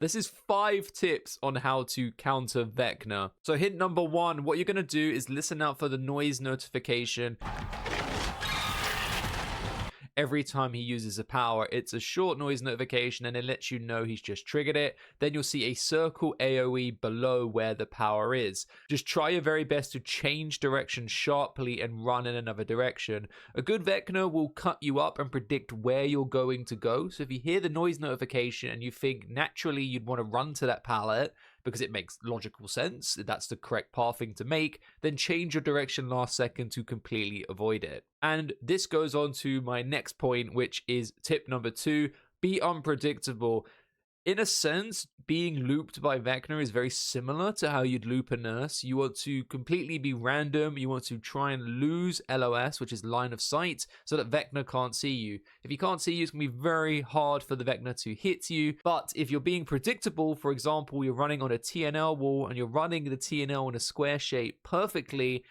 This is 5 tips on how to counter Vecna. So hint number 1, what you're going to do is listen out for the noise notification. Every time he uses a power, it's a short noise notification and it lets you know he's just triggered it. Then you'll see a circle AoE below where the power is. Just try your very best to change direction sharply and run in another direction. A good Vecna will cut you up and predict where you're going to go. So if you hear the noise notification and you think naturally you'd want to run to that pallet, because it makes logical sense, that's the correct pathing to make, then change your direction last second to completely avoid it. And this goes on to my next point, which is tip number 2, be unpredictable. In a sense, being looped by Vecna is very similar to how you'd loop a nurse. You want to completely be random. You want to try and lose LOS, which is line of sight, so that Vecna can't see you. If he can't see you, it's going to be very hard for the Vecna to hit you. But if you're being predictable, for example, you're running on a TNL wall and you're running the TNL in a square shape perfectly,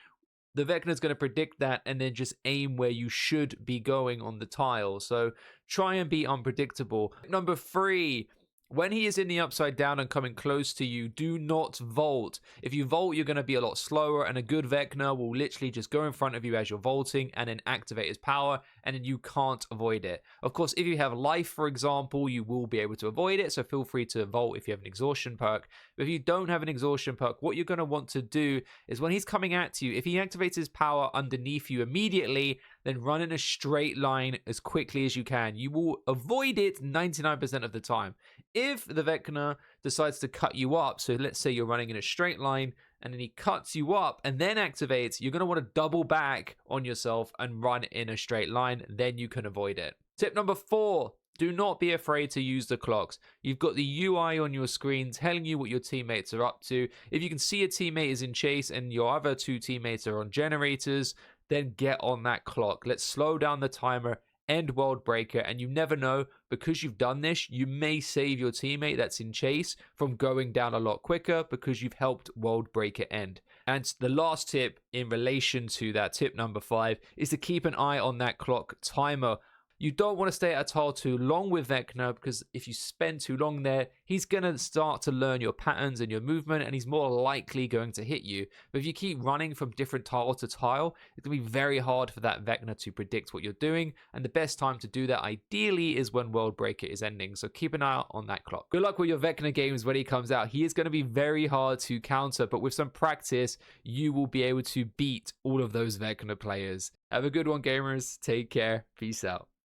the Vecna is going to predict that and then just aim where you should be going on the tile. So try and be unpredictable. Number 3, when he is in the upside down and coming close to you, do not vault. If you vault, you're going to be a lot slower, and a good Vecna will literally just go in front of you as you're vaulting and then activate his power, and then you can't avoid it. Of course, if you have life, for example, you will be able to avoid it, so feel free to vault if you have an exhaustion perk. But if you don't have an exhaustion perk, what you're going to want to do is when he's coming at you, if he activates his power underneath you immediately, then run in a straight line as quickly as you can. You will avoid it 99% of the time. If the Vecna decides to cut you up, so let's say you're running in a straight line and then he cuts you up and then activates, you're going to want to double back on yourself and run in a straight line. Then you can avoid it. Tip number 4, do not be afraid to use the clocks. You've got the UI on your screen telling you what your teammates are up to. If you can see a teammate is in chase and your other 2 teammates are on generators, then get on that clock. Let's slow down the timer, end World Breaker, and you never know, because you've done this, you may save your teammate that's in chase from going down a lot quicker because you've helped World Breaker end. And the last tip in relation to that, tip number 5, is to keep an eye on that clock timer. You don't want to stay at a tile too long with Vecna, because if you spend too long there, he's going to start to learn your patterns and your movement, and he's more likely going to hit you. But if you keep running from different tile to tile, it's going to be very hard for that Vecna to predict what you're doing, and the best time to do that ideally is when World Breaker is ending, so keep an eye out on that clock. Good luck with your Vecna games when he comes out. He is going to be very hard to counter, but with some practice, you will be able to beat all of those Vecna players. Have a good one, gamers. Take care. Peace out.